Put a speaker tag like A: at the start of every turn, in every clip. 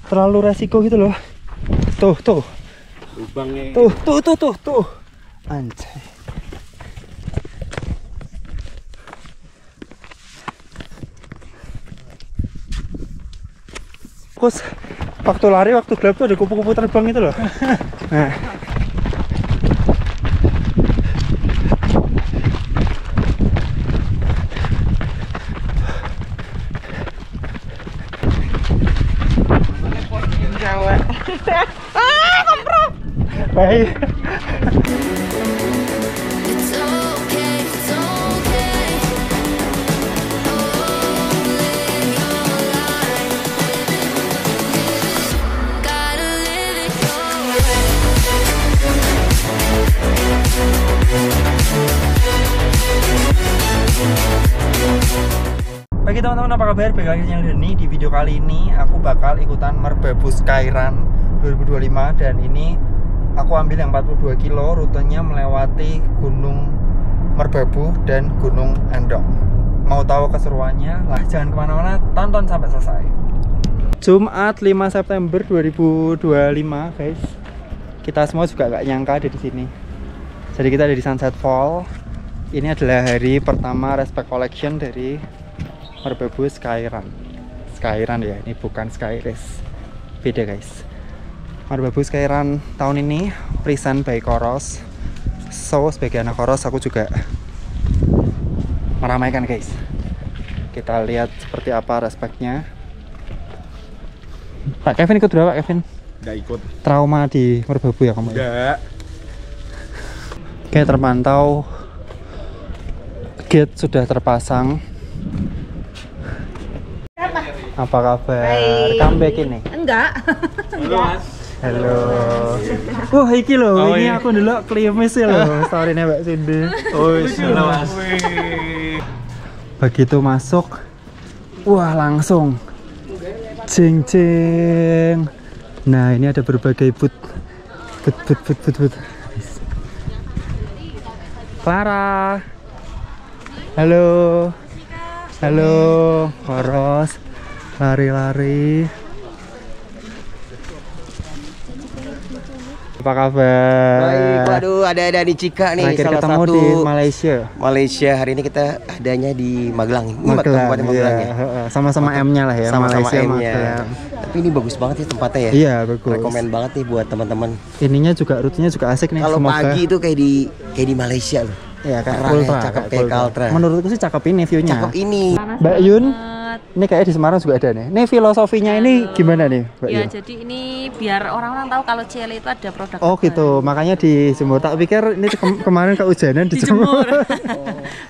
A: terlalu resiko gitu loh. Tuh
B: lubangnya
A: tuh anjay. Terus waktu lari, waktu gelap tuh ada kupu-kupu terbang itu loh. Nah, baik. Bagi teman-teman, apa kabar? Balik lagi channel Dani. Di video kali ini aku bakal ikutan Merbabu Skyrun 2025 dan ini aku ambil yang 42 kilo, rutenya melewati Gunung Merbabu dan Gunung Endong. Mau tahu keseruannya? Lah, jangan kemana-mana, tonton sampai selesai. Jumat 5 September 2025, guys. Kita semua juga gak nyangka ada di sini. Jadi kita ada di Sunset Fall. Ini adalah hari pertama Respect Collection dari Merbabu Skyrun. Skyrun ya, ini bukan Sky Race. Beda, guys. Merbabu Skyrun tahun ini present by Coros. So, sebagai anak Coros aku juga meramaikan, guys. Kita lihat seperti apa Respectnya. Pak Kevin ikut berapa, Pak Kevin?
B: nggak ikut.
A: Trauma di Merbabu ya kamu?
B: Enggak.
A: Oke, terpantau gate sudah terpasang. Apa kabar? Comeback ini?
C: Enggak.
B: Halo, Mas.
A: Halo. Wah, iki loh,
B: Oh,
A: ini
B: iya.
A: aku dulu klimis ya loh, story-nya Mbak Cindy.
B: Oh, halo, Mas.
A: Begitu masuk, wah langsung jeng. Nah, ini ada berbagai but. Clara. Halo. Halo, Coros. Lari-lari. Apa kabar?
D: Baik, waduh, ada Dani Cika nih,
A: Terakhir
D: salah
A: ketemu
D: satu
A: di Malaysia.
D: Malaysia. Hari ini kita adanya di Magelang. Ini Kabupaten Magelang ya.
A: Sama-sama M-nya lah ya.
D: Sama-sama
A: Malaysia,
D: M-nya.
A: Magelang.
D: Tapi ini bagus banget ya tempatnya ya.
A: Iya, bagus.
D: Rekomen banget nih buat teman-teman.
A: Ininya juga rutenya juga asik nih.
D: Kalau
A: Semoga.
D: pagi itu kayak di Malaysia loh.
A: Iya, kayak
D: Terang ya,
A: Ultra,
D: cakep kayak Ultra.
A: Menurutku sih cakep ini view-nya.
D: Cakep ini.
A: Mbak Yun, ini kayak di Semarang juga ada nih. Ini filosofinya ini gimana nih, Mbak
C: Ya,
A: Yun?
C: jadi ini biar orang-orang tahu kalau CL itu ada produk.
A: Oh gitu, makanya dijemur. Tak pikir ini kemarin kehujanan dijemur.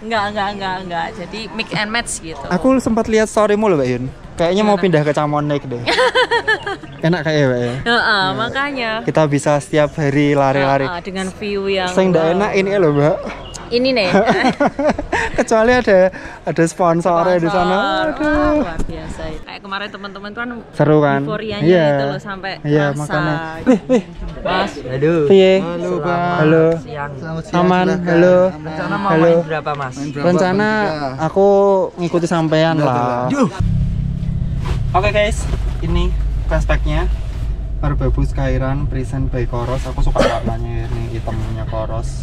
C: Enggak. Jadi mix and match gitu.
A: Aku sempat lihat storymu loh, Mbak Yun. Kayaknya mau pindah ke Chamonix deh. Enak kayaknya, Mbak ya.
C: Heeh, makanya.
A: Kita bisa setiap hari lari-lari.
C: Dengan view yang
A: Sing ndak enak ini loh, Mbak.
C: ini nih.
A: Kecuali ada sponsornya di sana.
C: Wah,
A: Aduh.
C: luar biasa. Kayak kemarin teman-teman kan
A: Seru kan?
C: euforianya
A: Iya.
C: itu loh sampai
A: Iya,
C: rasa.
A: makanya.
C: Mas,
B: Aduh.
A: Piye?
B: Halo, Bang.
A: Halo.
B: Siang.
A: Aman. Halo.
B: Rencana mau
A: Halo.
B: main berapa, Mas?
A: Rencana aku ngikuti sampean lah. Oke guys, ini prospeknya Merbabu Skyrun present by Coros. Aku suka warnanya ini, hitamnya Coros.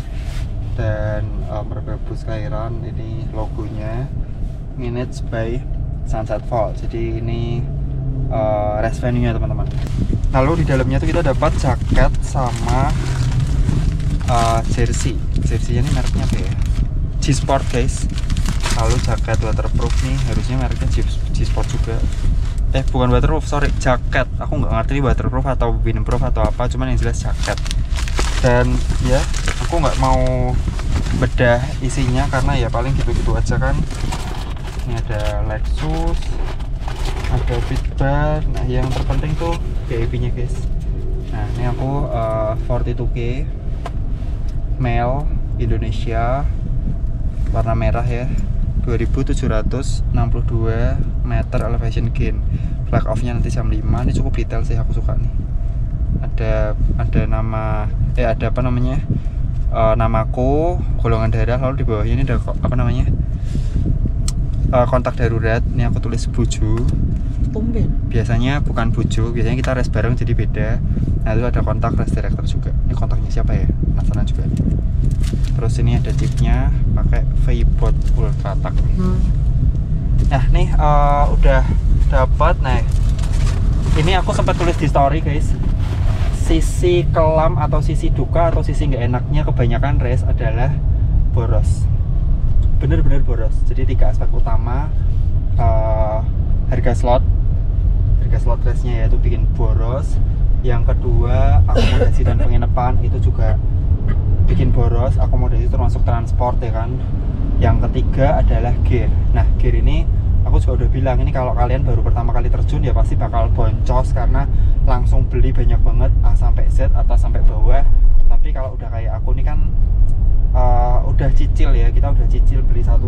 A: Dan Merbabu Skyrun ini logonya managed by Sunset Fall. Jadi ini race venue-nya teman-teman. Lalu di dalamnya tuh kita dapat jaket sama jersey. Jersey-nya ini mereknya apa ya? G-Sport guys. Lalu jaket waterproof nih, harusnya mereknya G-Sport juga. Bukan waterproof, sorry, jaket. Aku nggak ngerti waterproof atau windproof atau apa, cuman yang jelas jaket. Dan ya, aku nggak mau bedah isinya karena ya paling gitu-gitu aja kan. Ini ada Lexus, ada Fitbar. Nah, yang terpenting tuh VIP-nya guys. Nah, ini aku 42K male Indonesia, warna merah ya. 2762 meter elevation gain. Flag off-nya nanti jam 5. Ini cukup detail sih, aku suka nih. Ada nama ada apa namanya? Namaku, golongan darah, lalu di bawahnya ini ada apa namanya? Kontak darurat. Ini aku tulis Buju.
C: tumben.
A: Biasanya bukan bojo, biasanya kita race bareng jadi beda. Nah itu ada kontak race director juga. Ini kontaknya siapa ya? Penasaran juga. Terus ini ada chipnya, pakai V-Bot Ultra Tack. Nah nih udah dapat. Nah ini aku sempat tulis di story guys. Sisi kelam atau sisi duka atau sisi nggak enaknya kebanyakan race adalah boros. Bener-bener boros. Jadi 3 aspek utama. Harga slot race-nya yaitu bikin boros. Yang kedua akomodasi dan penginapan itu juga bikin boros. Akomodasi termasuk transport ya kan. Yang ketiga adalah gear. Nah gear ini aku juga udah bilang, ini kalau kalian baru pertama kali terjun ya pasti bakal boncos karena langsung beli banyak banget A sampai Z, atas sampai bawah. Tapi kalau udah kayak aku nih kan udah cicil ya, kita udah cicil beli satu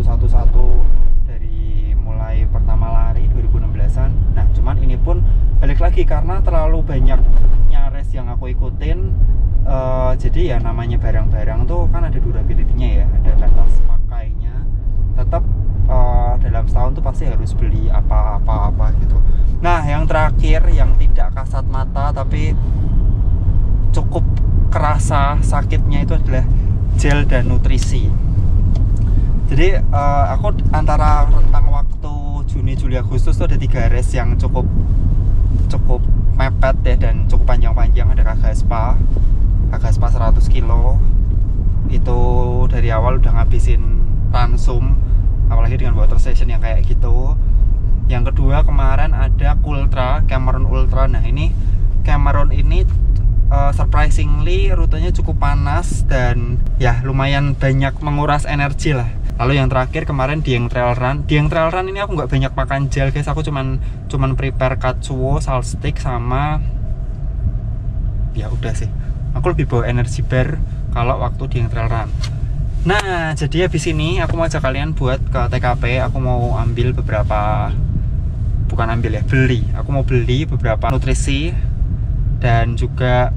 A: dari mulai pertama lari 2016an. Nah cuman ini pun balik lagi karena terlalu banyak nyares yang aku ikutin. Jadi ya namanya barang-barang tuh kan ada durability-nya ya, ada batas pakainya. Tetap dalam setahun tuh pasti harus beli apa gitu. Nah yang terakhir yang tidak kasat mata tapi cukup kerasa sakitnya itu adalah gel dan nutrisi. Jadi aku antara rentang waktu Juni, Juli, Agustus tuh ada 3 race yang cukup mepet ya dan cukup panjang-panjang. Ada Kagaspa 100 kilo itu dari awal udah ngabisin ransum, apalagi dengan water station yang kayak gitu. Yang kedua kemarin ada Cameron Ultra. Nah ini Cameron ini surprisingly rutenya cukup panas dan ya lumayan banyak menguras energi lah. Lalu yang terakhir kemarin Dieng Trail Run ini aku nggak banyak makan gel guys. Aku cuman prepare Katsuo, salt stick sama ya udah sih. Aku lebih bawa energy bar kalau waktu Dieng Trail Run. Nah jadi habis ini aku mau ajak kalian buat ke TKP. Aku mau ambil beberapa, bukan ambil ya, beli. Aku mau beli beberapa nutrisi dan juga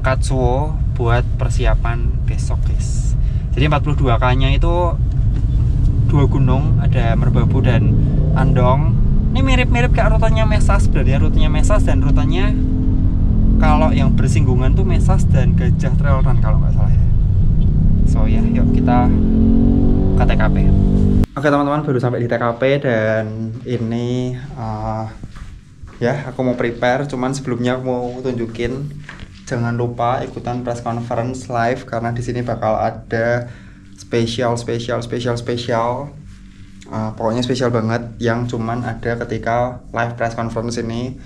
A: Katsuo buat persiapan besok guys. Jadi 42K nya itu 2 gunung, ada Merbabu dan Andong. Ini mirip-mirip kayak rutenya Mesas, sebenarnya rutenya Mesas dan rutenya kalau yang bersinggungan tuh Mesas dan Gajah Trail Run kalau nggak salah ya. So ya, yuk kita ke TKP. Oke teman-teman, baru sampai di TKP dan ini ya aku mau prepare. Cuman sebelumnya aku mau tunjukin, jangan lupa ikutan press conference live karena di sini bakal ada spesial. Pokoknya spesial banget yang cuman ada ketika live press conference ini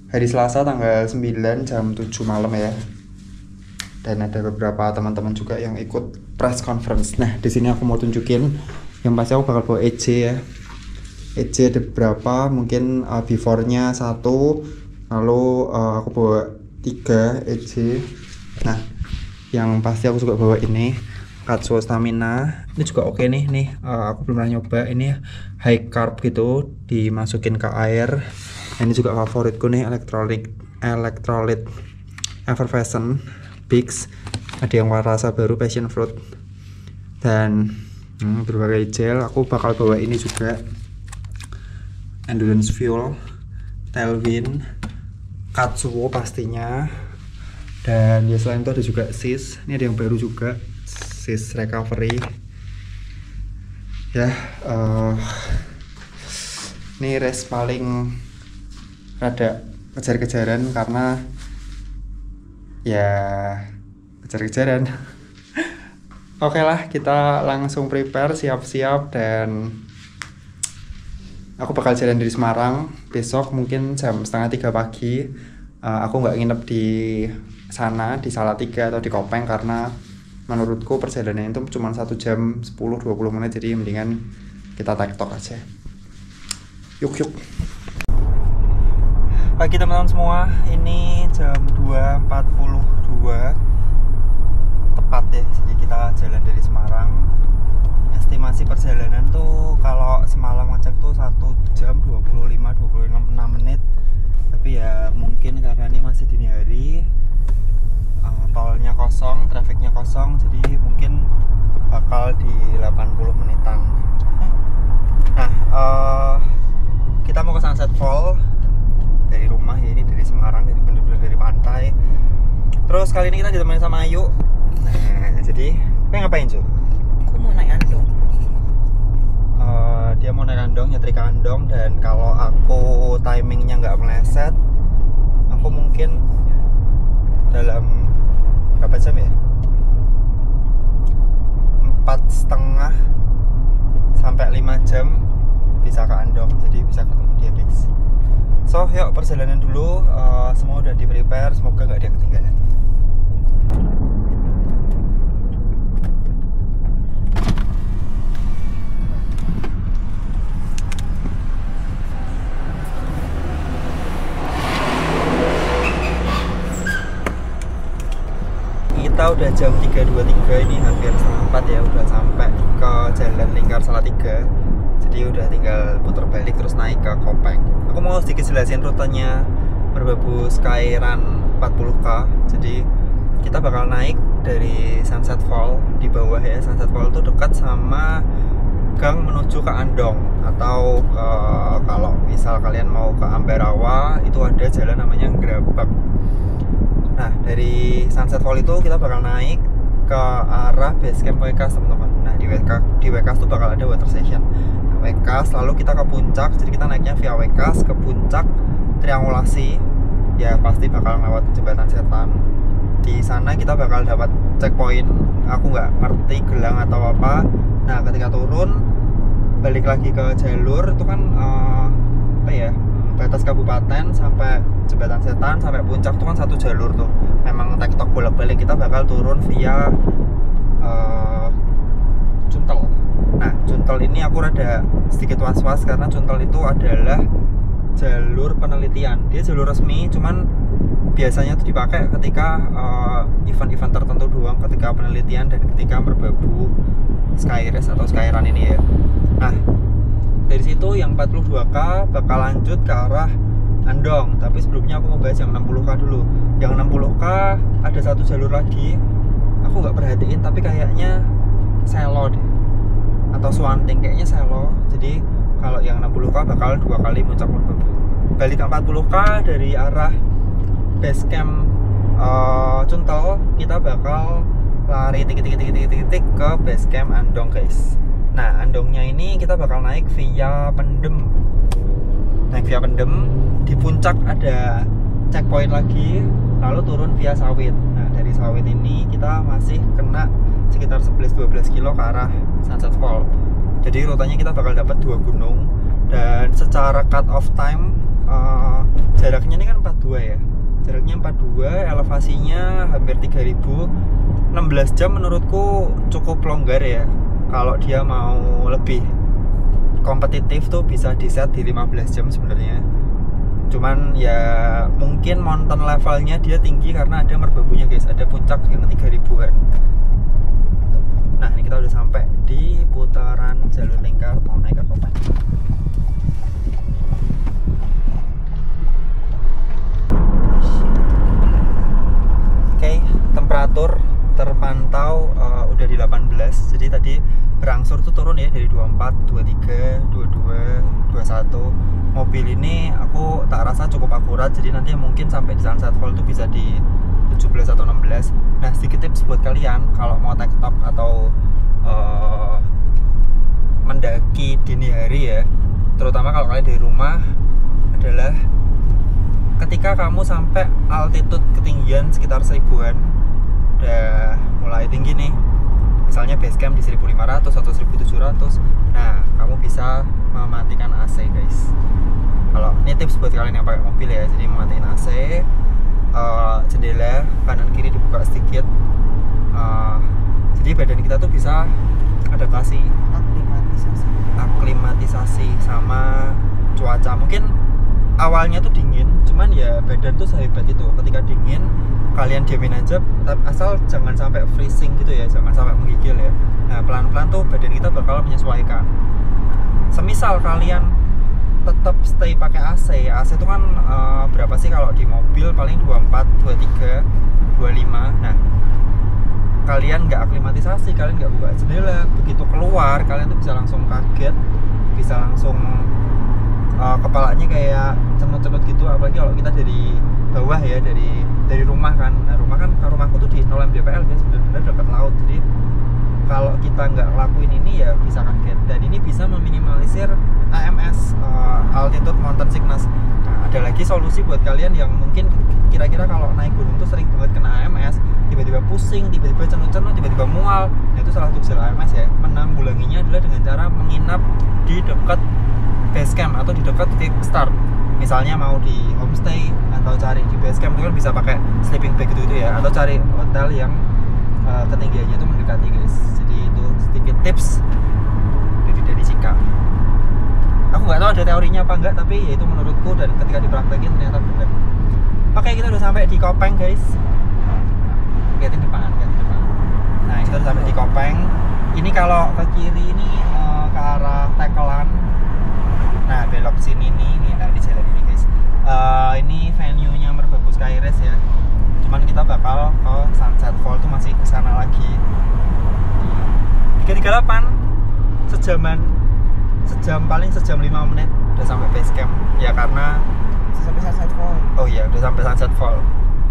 A: hari Selasa tanggal 9 jam 7 malam ya. Dan ada beberapa teman-teman juga yang ikut press conference. Nah, di sini aku mau tunjukin yang pasti aku bakal bawa EJ ya. EJ ada beberapa, mungkin before-nya 1, lalu aku bawa 3 EJ. Nah, yang pasti aku juga bawa ini Katsuo Stamina. Ini juga oke nih. Aku belum pernah nyoba. Ini high carb gitu, dimasukin ke air. Ini juga favoritku nih, electrolyte effervescent Bix. Ada yang rasa baru passion fruit dan berbagai gel. Aku bakal bawa ini juga, endurance fuel, tailwind, Katsuo pastinya. Dan ya selain itu ada juga SIS. Ini ada yang baru juga, SIS recovery ya. Ini race paling rada kejar-kejaran karena ya kejar-kejaran. Oke lah, kita langsung prepare, siap-siap, dan aku bakal jalan dari Semarang besok mungkin jam 2:30 pagi. Aku nggak nginep di sana, di Salatiga atau di Kopeng, karena menurutku perjalanan itu cuma 1 jam 10-20 menit, jadi mendingan kita tektok aja. Yuk. Pagi teman-teman semua, ini jam 2.42 tepat ya. Jadi kita jalan dari Semarang. Estimasi perjalanan tuh kalau semalam ngecek tuh 1 jam 25-26 menit. Tapi ya mungkin karena ini masih dini hari, tolnya kosong, trafiknya kosong, jadi mungkin bakal di 80 menitan. Nah, kita mau ke Sunset Fall dari rumah ya, ini dari Semarang, jadi bener-bener dari pantai. Terus kali ini kita ditemani sama Ayu. Nah, jadi pengen ngapain cuy?
C: Aku mau naik andong.
A: Dia mau naik andong, nyetrika andong, dan kalau aku timingnya nggak meleset, aku mungkin dalam berapa jam ya? 4,5 sampai 5 jam bisa ke andong, jadi bisa ketemu dia guys. So yuk perjalanan dulu, semua udah di prepare, semoga nggak ada yang ketinggalan. Kita udah jam 3.23, ini hampir setengah 4 ya, udah sampai ke Jalan Lingkar Salatiga. Jadi udah tinggal putar balik terus naik ke Kopeng. Aku mau sedikit jelasin rutenya Merbabu Skyrun 40K. Jadi kita bakal naik dari Sunset Fall di bawah ya. Sunset Fall itu dekat sama gang menuju ke Andong, atau kalau misal kalian mau ke Ambarawa itu ada jalan namanya Gerabak. Nah, dari Sunset Fall itu kita bakal naik ke arah base camp Wekas teman-teman. Nah, di Wekas tuh bakal ada water session. Nah, Wekas lalu kita ke puncak, jadi kita naiknya via Wekas ke puncak triangulasi. Ya pasti bakal lewat jembatan setan. Di sana kita bakal dapat checkpoint. Aku nggak ngerti gelang atau apa. Nah, ketika turun balik lagi ke jalur itu kan apa ya? Batas kabupaten sampai jembatan setan sampai puncak tuh kan satu jalur tuh, memang tektok bolak-balik. Kita bakal turun via Cuntel. Nah, Cuntel ini aku rada sedikit was-was karena Cuntel itu adalah jalur penelitian. Dia jalur resmi, cuman biasanya tuh dipakai ketika event-event tertentu doang, ketika penelitian dan ketika Merbabu Sky Race atau Skyrun ini ya. Nah, dari situ yang 42K bakal lanjut ke arah Andong, tapi sebelumnya aku mau bahas yang 60K dulu. Yang 60K ada satu jalur lagi, aku nggak perhatiin tapi kayaknya selo deh, atau swanting, kayaknya selo. Jadi kalau yang 60K bakal 2 kali puncak Merbabu. Balik ke 40K dari arah base camp Cuntel, kita bakal lari titik ke base camp Andong guys. Nah, Andongnya ini kita bakal naik via Pendem. Naik via Pendem, di puncak ada checkpoint lagi, lalu turun via Sawit. Nah, dari Sawit ini kita masih kena sekitar 11-12 kilo ke arah Sunset Fall. Jadi rutenya kita bakal dapat 2 gunung, dan secara cut off time jaraknya ini kan 42 ya. Jaraknya 42, elevasinya hampir 3000. 16 jam menurutku cukup longgar ya. Kalau dia mau lebih kompetitif tuh bisa di set di 15 jam sebenarnya. Cuman ya mungkin mountain levelnya dia tinggi karena ada merbabunya guys, ada puncak yang 3000-an. Nah, ini kita udah sampai di putaran jalur lingkar mau naik ke Kopeng. Oke, temperatur terpantau udah di 18. Jadi tadi berangsur tuh turun ya dari 24, 23, 22, 21. Mobil ini aku tak rasa cukup akurat, jadi nanti mungkin sampai di Sunset Fall tuh bisa di 17 atau 16. Nah, sedikit tips buat kalian kalau mau tektok atau mendaki dini hari ya, terutama kalau kalian dari rumah, adalah ketika kamu sampai altitude ketinggian sekitar 1000-an, udah mulai tinggi nih, misalnya base camp di 1500 atau 1700, nah kamu bisa mematikan AC guys. Kalau ini tips buat kalian yang pakai mobil ya, jadi mematiin AC, jendela kanan kiri dibuka sedikit, jadi badan kita tuh bisa adaptasi, aklimatisasi sama cuaca. Mungkin awalnya tuh dingin, cuman ya badan tuh sehebat itu. Ketika dingin kalian diamin aja, asal jangan sampai freezing gitu ya, jangan sampai menggigil ya. Nah, pelan-pelan tuh badan kita bakal menyesuaikan. Semisal kalian tetap stay pakai AC, AC itu kan berapa sih kalau di mobil, paling 24, 23, 25. Nah, kalian nggak aklimatisasi, kalian nggak buka jendela, begitu keluar kalian tuh bisa langsung kaget, bisa langsung kepalanya kayak cenut-cenut gitu, apalagi kalau kita dari bawah ya, dari rumah kan. Nah, rumahku tuh di 0 mdpl guys, bener-bener dekat laut. Jadi kalau kita nggak ngelakuin ini ya bisa kaget. Dan ini bisa meminimalisir AMS, altitude mountain sickness. Nah, ada lagi solusi buat kalian yang mungkin kira-kira kalau naik gunung tuh sering banget kena AMS, tiba-tiba pusing, tiba-tiba cenut-cenut, tiba-tiba mual. Nah, itu salah satu gejala AMS ya. Menanggulanginya adalah dengan cara menginap di dekat base camp atau di dekat titik start. Misalnya mau di homestay atau cari di base camp itu kan bisa pakai sleeping bag gitu ya, atau cari hotel yang ketinggiannya itu mendekati guys. Jadi itu sedikit tips dari Cika. Aku nggak tahu ada teorinya apa enggak, tapi ya itu menurutku dan ketika dipraktekin ternyata benar. Oke, kita udah sampai di Kopeng guys. Lihatin depan. Nah, kita udah sampai di Kopeng. Ini kalau ke kiri ini ke arah Tekelan. Nah, belok sini nih, nah di jalan ini guys. Ini venue-nya Merbabu Sky Race ya. Cuman kita bakal ke Sunset Fall tuh masih ke sana lagi. 338 paling sejam 5 menit udah sampai base camp. Ya karena
D: Sampai Sunset Fall.
A: oh iya, udah sampai Sunset Fall.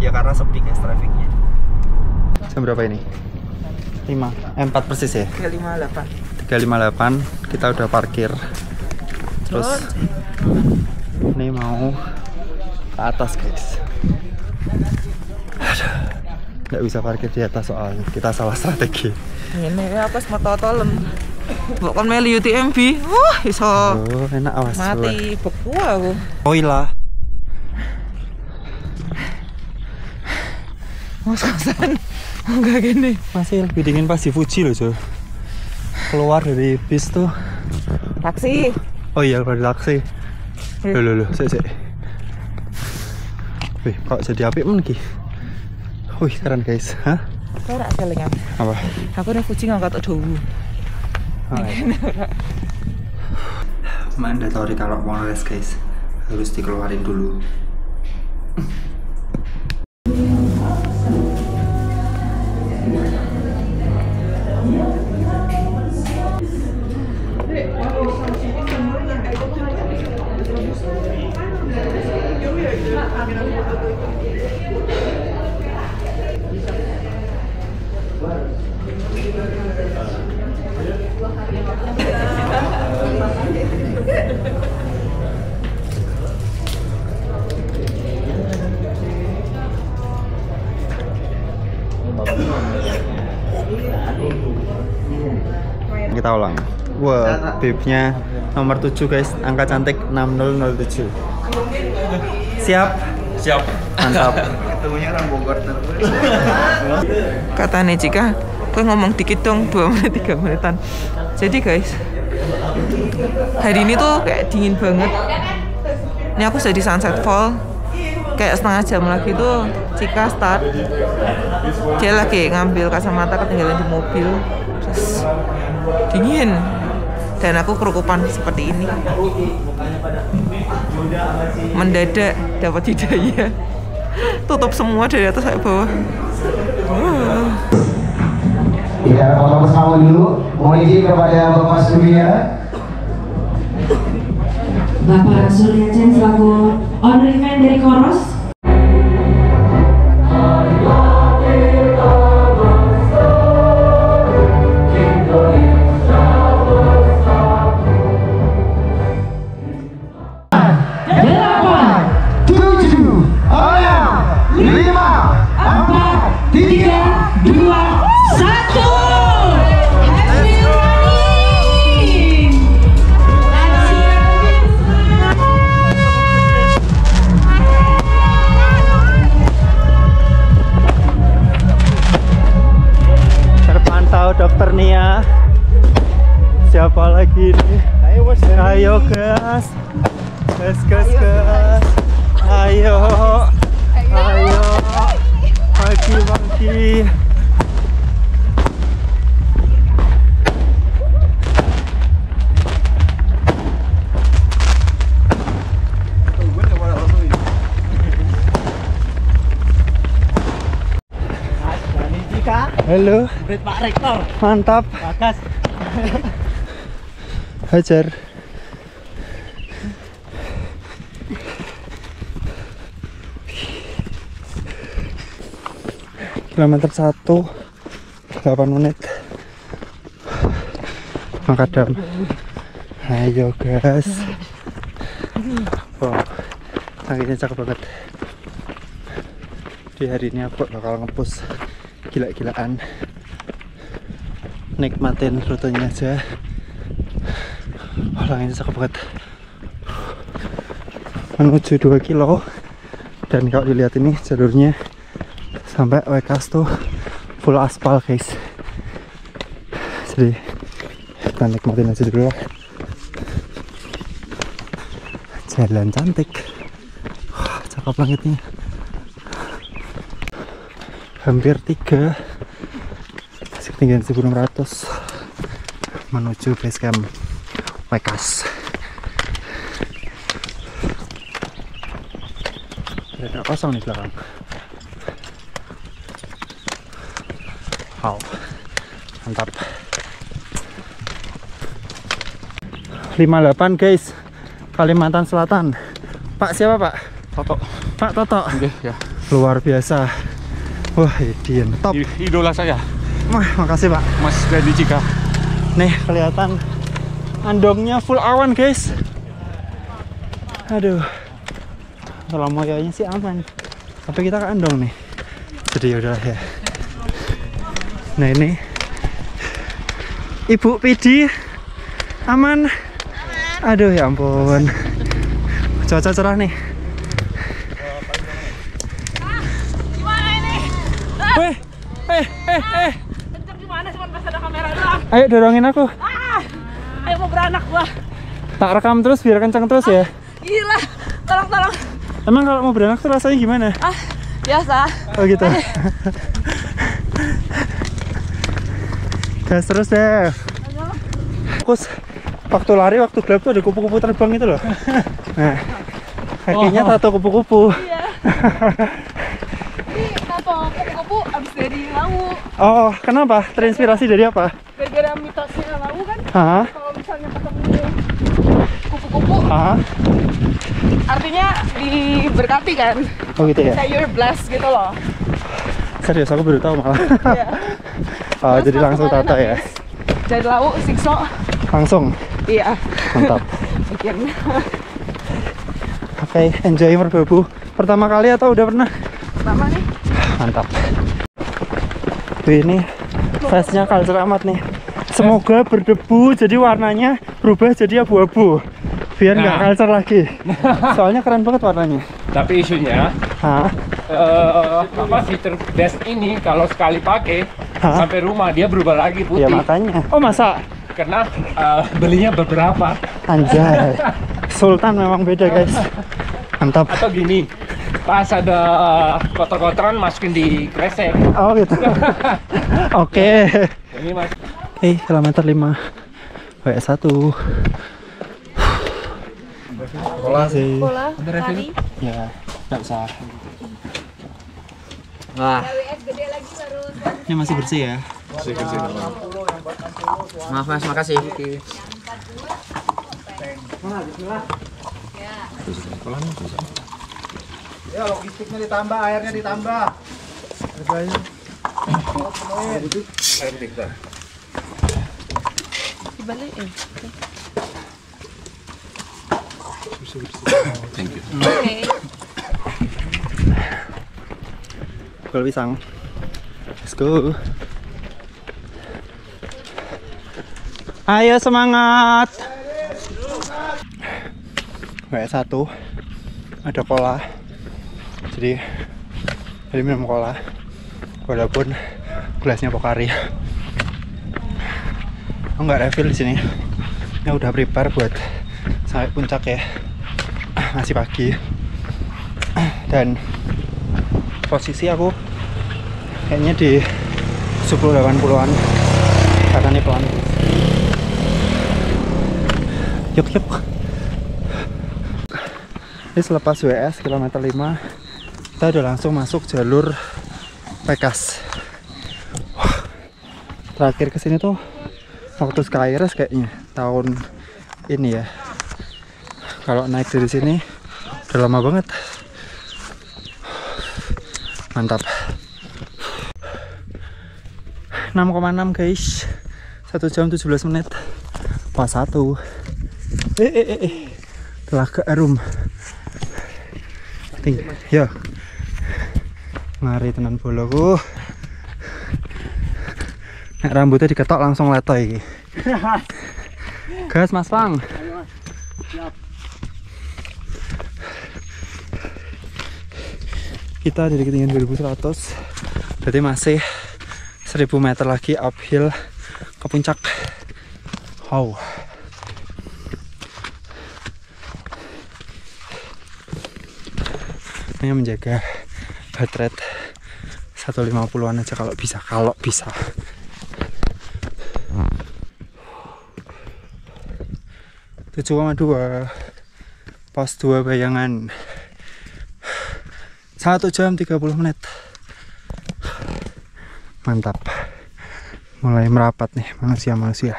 A: Ya karena sepi guys trafficnya. Jam berapa ini? 4 persis ya? 358 kita udah parkir. Terus ini mau ke atas guys. Aduh, nggak bisa parkir di atas soalnya kita salah strategi.
B: Ini apa motor tolem. Bukan meli UTMB. Iso.
A: Oh, enak awas.
B: Mati beku aku.
A: Oi lah.
B: Ngos-ngosan. Enggak gini.
A: Masih lebih dingin pas di Fuji loh, Jo. Keluar dari bis tuh.
B: Taksi.
A: Oh iya, keluar dari taksi. Loh, sik. Wih, kok jadi apik men ki? Wih, keren guys. Hah?
B: Kau rak kelingan.
A: Apa?
B: Aku udah kucing angkat dowu.
A: Mandatory kalau mau les guys, harus dikeluarin dulu. Kita ulang. Wah, bibnya nomor 7 guys, angka cantik 6007. Siap?
B: Siap.
A: Mantap.
D: Ketemunya orang Bogor terus.
B: Kata Cika, gue ngomong dikit dong, 2 menit 3 menitan. Jadi guys, hari ini tuh kayak dingin banget. Ini aku sudah di Sunset Fall. Kayak setengah jam lagi tuh Cika start. Dia lagi ngambil kacamata ketinggalan di mobil. Terus dingin. Dan aku kerukupan seperti ini. Mendadak dapat hidayah. Tutup semua dari atas sampai bawah.
E: Kita foto bersama dulu. Mohon izin kepada Bapak Surya.
F: Bapak Surya Chen selaku owner event dari Koros.
A: Dokter Nia, siapa lagi nih? Ayo gas, ayo, pagi. Halo.
D: Pak Rektor.
A: Mantap.
D: Bagas.
A: Hajar. kilometer 1 8 menit makadam. Ayo guys. Wow, anginnya cakep banget. Di hari ini aku bakal nge-push gila-gilaan, nikmatin rutenya aja. Oh, anginnya cakep banget. Menuju 2 kilo. Dan kalau dilihat ini jalurnya sampai Wekas tuh full aspal guys. Jadi kita nikmatin aja dulu lah. Jalan cantik. Cakep langitnya. Hampir 3. Masih ketinggian 1600 menuju base camp Wekas. Ada kosong di belakang. Wow, mantap. 58 guys, Kalimantan Selatan. Pak siapa Pak?
G: Toto.
A: Pak Toto.
G: Ya.
A: Luar biasa. Wah, Dian top.
G: Idola saya.
A: Wah, makasih Pak.
G: Mas dari Cika.
A: Nih kelihatan andongnya full awan guys. Aduh. Kalau moyonya sih aman, tapi kita ke andong nih. Jadi yaudah ya. Nah ini Ibu Pidi aman. Aduh ya ampun. Cuaca cerah nih.
C: Gimana ini? Kenceng gimana? Cuma pas ada kamera doang.
A: Ayo dorongin aku.
C: Ayo mau beranak gua.
A: Tak rekam terus biar kenceng terus ya.
C: Gila. Tolong.
A: Emang kalau mau beranak tuh rasanya gimana?
C: Biasa.
A: Oh gitu. Gas terus deh. Fokus. Waktu lari, waktu gelap tuh ada kupu-kupu terbang itu loh. Nah, kakinya tato kupu-kupu.
C: Iya. Ini tato kupu-kupu abis dari lawu.
A: Oh, kenapa? Terinspirasi dari apa?
C: Gara-gara mitosnya lawu kan.
A: Hah?
C: Kalau misalnya ketemu kupu-kupu, artinya diberkati kan.
A: Oh gitu ya?
C: Kayak you're blessed gitu loh.
A: Serius, aku baru tahu malah.
C: Iya.
A: Oh,
C: Terus
A: jadi
C: pas
A: langsung
C: kemarin
A: tato ya?
C: habis dari lawu, sikso.
A: Langsung?
C: Iya.
A: Mantap.
C: Bikin.
A: Oke, enjoy merbabu. Pertama kali atau udah pernah?
C: Pertama nih.
A: Mantap. Tuh ini face-nya culture amat nih. Semoga berdebu jadi warnanya berubah jadi abu-abu. Biar nggak culture lagi. Soalnya keren banget warnanya.
G: Tapi isunya fitur dash ini kalau sekali pakai sampai rumah dia berubah lagi putih.
A: Ya makanya. Oh masa?
G: Karena belinya beberapa.
A: Anjay. Sultan memang beda guys. Mantap.
G: Atau gini, pas ada kotor-kotoran masukin di kresek.
A: Oh gitu. Oke.
G: Ini mas.
A: Kilometer 5 W1. Pola sih.
C: Bola, lari.
A: Ya, nggak usah.
D: Wah,
A: Ini masih bersih ya?
D: maaf mas, makasih.
E: Ya logistiknya ditambah, airnya ditambah.
C: Dibalikin.
G: Thank you.
C: Oke.
A: Kalau pisang. Let's go. Ayo semangat. W1 ada cola. Jadi minum cola. Walaupun gelasnya Pocari. Aku nggak refill di sini. Ini udah prepare buat sampai puncak ya. Masih pagi. Dan posisi aku kayaknya di 70-80an karena ini pelan. Yuk. Ini selepas WS kilometer 5 kita udah langsung masuk jalur Wekas. Terakhir kesini tuh waktu Skyres kayaknya tahun ini ya. Kalau naik dari sini udah lama banget. Mantap. 6,6 guys. 1 jam 17 menit. Pas 1. Telaga Arum. Ya. Ngari tenan boloku. Nek rambutnya diketok langsung leto iki. Gas Mas Pang.
G: Siap.
A: Kita dari ketinggian 2100. Berarti masih 1000 meter lagi uphill ke puncak. Wow. Ini menjaga heart rate 150-an aja kalau bisa. 7,2 pos 2 bayangan 1 jam 30 menit. Mantap. Mulai merapat nih manusia-manusia.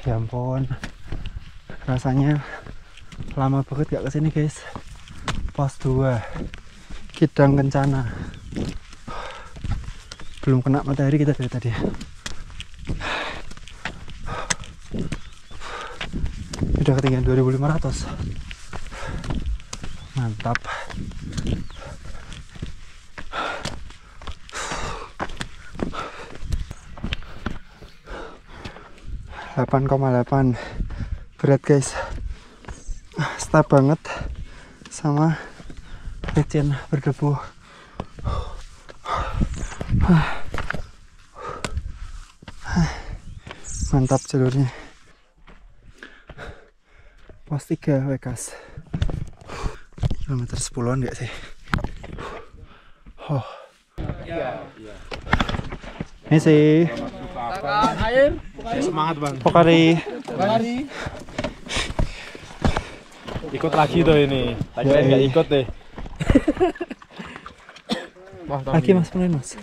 A: Ya ampun, rasanya lama banget gak kesini guys. Pos 2 Kidang Kencana. Belum kena matahari kita dari tadi. Udah ketinggian 2500. Mantap. ,8 berat guys. Stop banget sama licin berdebu. Mantap jalurnya. Pos 3 Wekas. Kilometer 10-an gak sih? Ini sih.
G: Semangat bang.
A: Pokari.
G: Ikut lagi tuh ini. Tadi nggak ikut deh.
A: Lagi mas, mulai mas.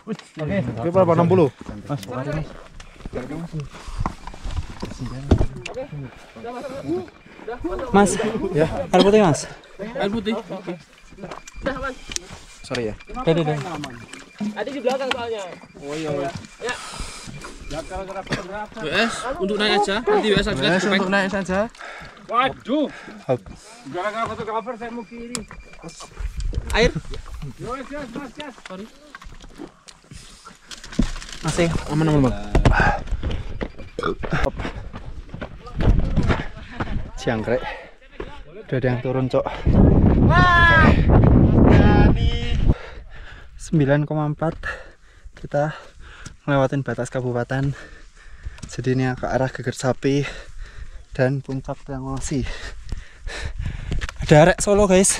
G: Oke. Berapa 60?
A: Mas, pokari mas. Mas, ya. Air putih mas.
G: Air putih.
A: Sorry ya.
G: Deh. Adik di belakang soalnya. Oh iya. Ya. WS untuk naik aja. Nanti WS aja. WS untuk naik saja. Waduh. Gara-gara fotografer saya mau kiri.
A: Air.
G: Yes. Sorry.
A: Masih
G: Aman bang.
A: Jangkrik. Udah ada yang turun cok. 9,4 kita ngelewatin batas kabupaten. Jadi ini ke arah Geger Sapi dan puncak Triangulasi. Ada arek Solo guys.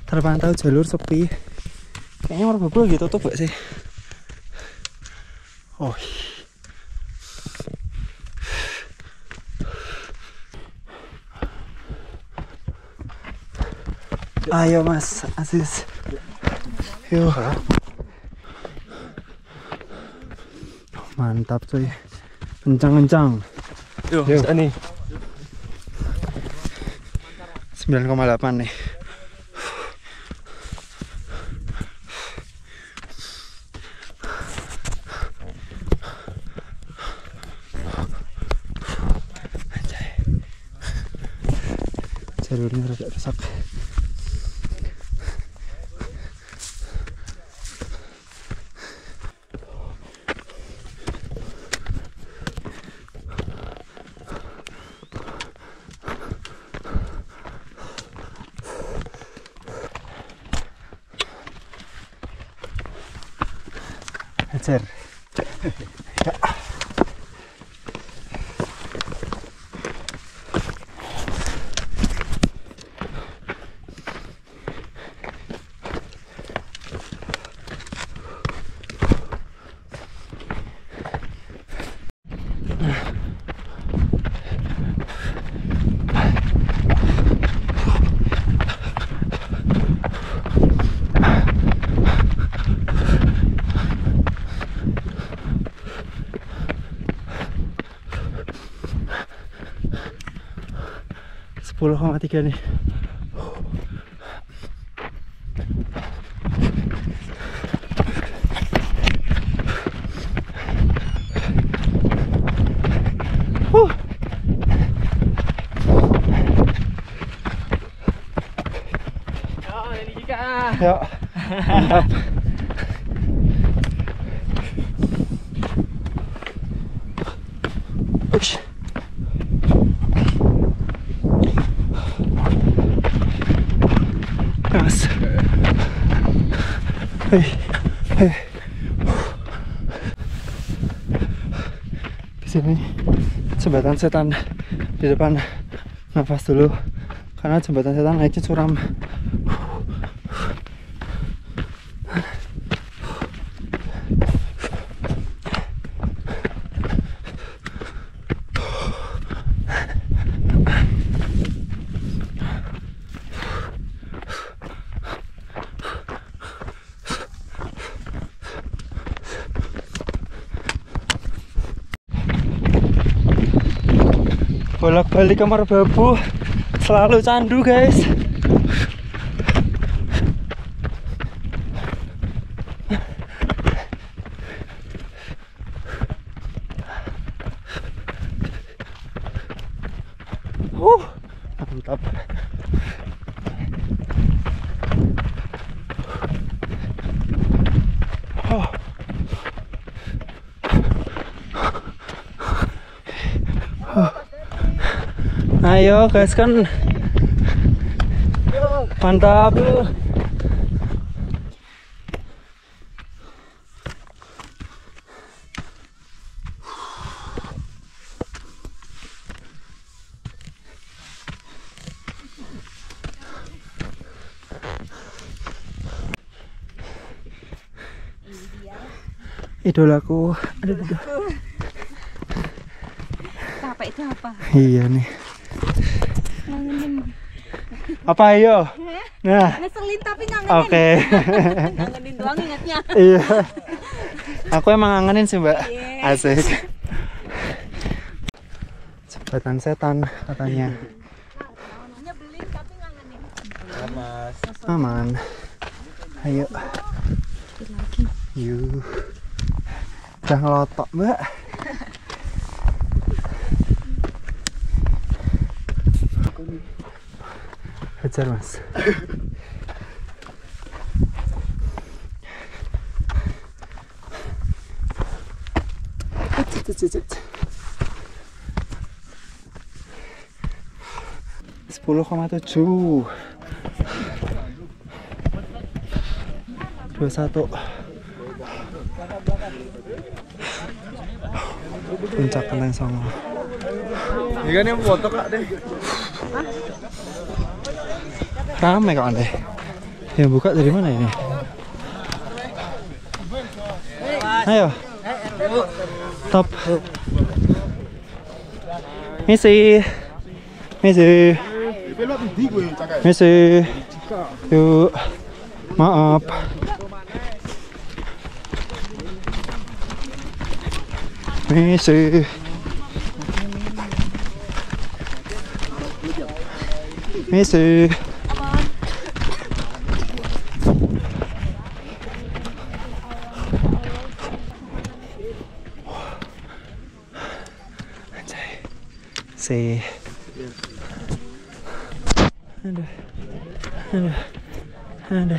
A: Terpantau jalur sepi. Kayaknya Margobol gitu tutup gak sih? Oh. Ayo Mas Aziz. Yuk. Mantap cuy. Kencang-kencang.
G: Yuk, nih.
A: 9,8 nih. Anjay. Jalurnya rada rusak. Hajar. Ya. 10,3 nih. Yuk, mantap. Ush. Mas. Hei. Di sini jembatan setan di depan. Nafas dulu karena jembatan setan naiknya curam. Bolak-balik kamar babu selalu candu guys. Mantap. Ayo guys kan mantap. Idolaku. Aduh.
C: Capek itu apa?
A: Iya nih.
C: Ngangenin.
A: Apa ayo? Nah.
C: Ngeselin tapi ngangenin.
A: Oke.
C: Ngangenin doang ingatnya.
A: Iya. Aku emang ngangenin sih, Mbak.
C: Yeah.
A: Asik. Jembatan setan katanya.
C: Nyebelin tapi ngangenin.
A: Aman. Ayo. Yuk. Udah ngelotok, Mbak. Hajar, Mas. (10,7) 21 puncak Keleng Songo.
G: Ini kan yang foto kak deh.
A: Rame kok deh. Yang buka dari mana ini? Ayo. Top. Misi. Yuk. Maaf. Misi. Anjay. Aduh.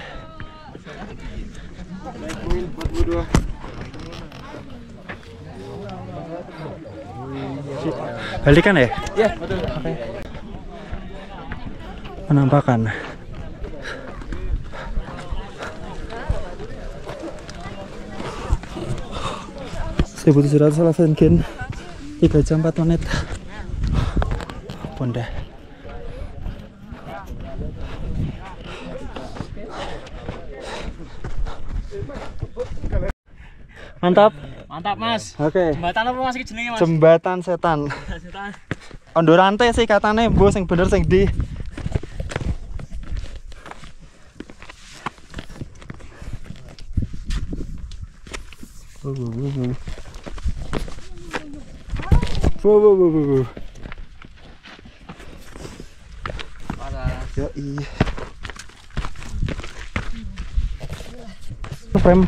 A: Balikan ya?
G: Iya, betul.
A: Oke. Penampakan. (1.700 3 jam 4 menit. Ponda. Mantap.
G: Mantap Mas.
A: Oke.
G: Jembatan apa Mas jenenge Mas?
A: Jembatan setan. Ondo rantai sih katanya, mbok sing bener sing di. Yoi. Frame.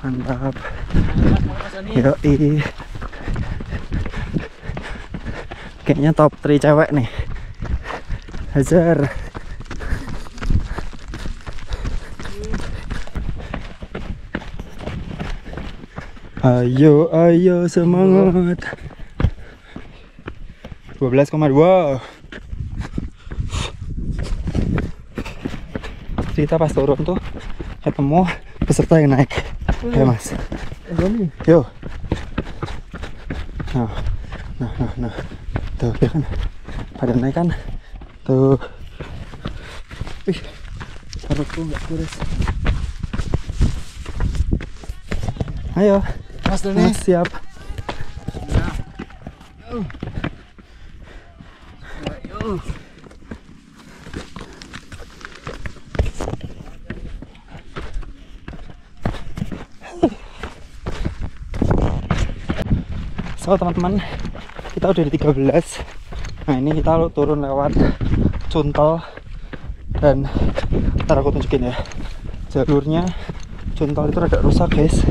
A: Mantap. Yoi. Kayaknya top 3 cewek nih. Hajar. Ayo, ayo semangat. 12,2. Kita pas turun tuh ketemu peserta yang naik. Ayo mas. Yo. Nah. Tuh, ya kan. Pada naik kan. Tuh. Ih. Perutku nggak kurus. Ayo. Mas Doni. Siap. So teman-teman, kita udah di 13. Nah ini kita turun lewat Cuntel. Dan ntar aku tunjukin ya, jalurnya Cuntel itu agak rusak guys.